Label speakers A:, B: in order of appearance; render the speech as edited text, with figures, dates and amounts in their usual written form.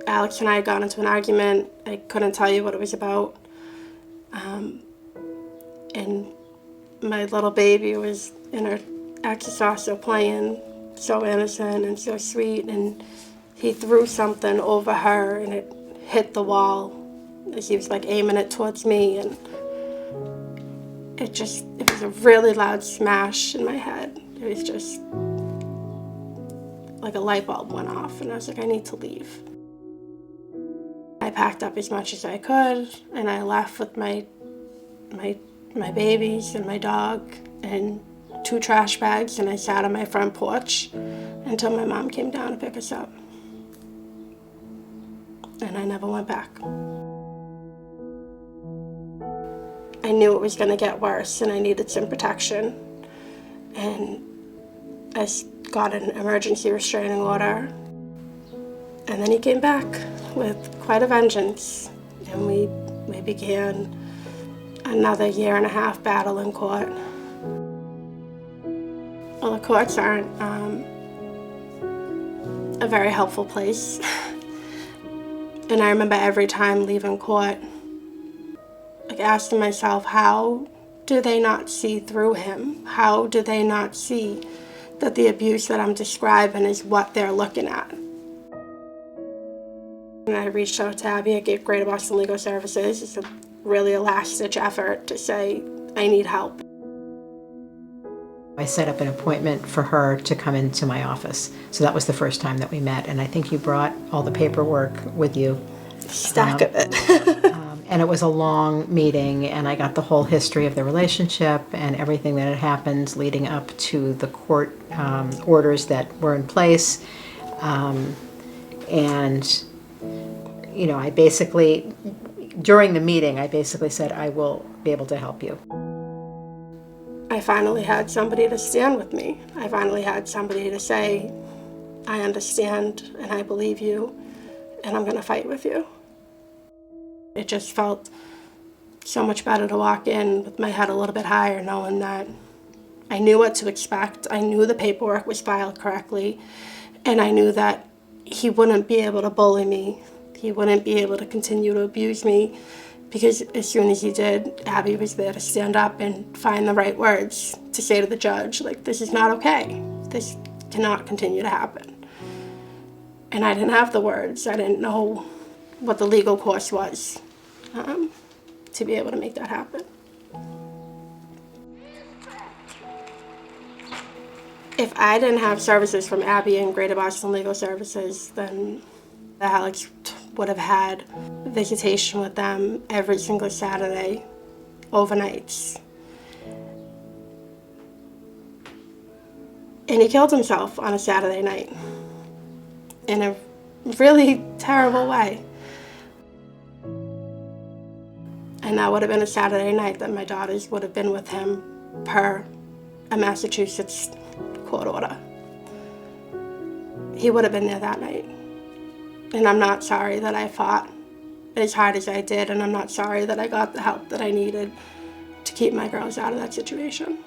A: Alex and I got into an argument. I couldn't tell you what it was about. And my little baby was in her exercise playing, so innocent and so sweet, and he threw something over her and it hit the wall. He was like aiming it towards me, and it was a really loud smash in my head. It was just like a light bulb went off, and I was like, I need to leave. I packed up as much as I could, and I left with my babies and my dog and 2 trash bags, and I sat on my front porch until my mom came down to pick us up. And I never went back. I knew it was going to get worse and I needed some protection. And I got an emergency restraining order. And then he came back with quite a vengeance. And we began another 1.5-year battle in court. Well, the courts aren't a very helpful place. And I remember every time leaving court, like asking myself, how do they not see through him? How do they not see that the abuse that I'm describing is what they're looking at? And I reached out to Abby at Greater Boston Legal Services. It's really a last-ditch effort to say, I need help.
B: I set up an appointment for her to come into my office. So that was the first time that we met, and I think you brought all the paperwork with you.
A: Stack of it.
B: And it was a long meeting, and I got the whole history of the relationship and everything that had happened leading up to the court orders that were in place. And, you know, I basically, during the meeting, I basically said, I will be able to help you.
A: I finally had somebody to stand with me. I finally had somebody to say, I understand and I believe you, and I'm going to fight with you. It just felt so much better to walk in with my head a little bit higher, knowing that I knew what to expect. I knew the paperwork was filed correctly, and I knew that he wouldn't be able to bully me. He wouldn't be able to continue to abuse me, because as soon as he did, Abby was there to stand up and find the right words to say to the judge, like, this is not okay. This cannot continue to happen. And I didn't have the words. I didn't know what the legal course was to be able to make that happen. If I didn't have services from Abby and Greater Boston Legal Services, then Alex would have had visitation with them every single Saturday, overnights. And he killed himself on a Saturday night in a really terrible way. And that would have been a Saturday night that my daughters would have been with him per a Massachusetts court order. He would have been there that night. And I'm not sorry that I fought as hard as I did, and I'm not sorry that I got the help that I needed to keep my girls out of that situation.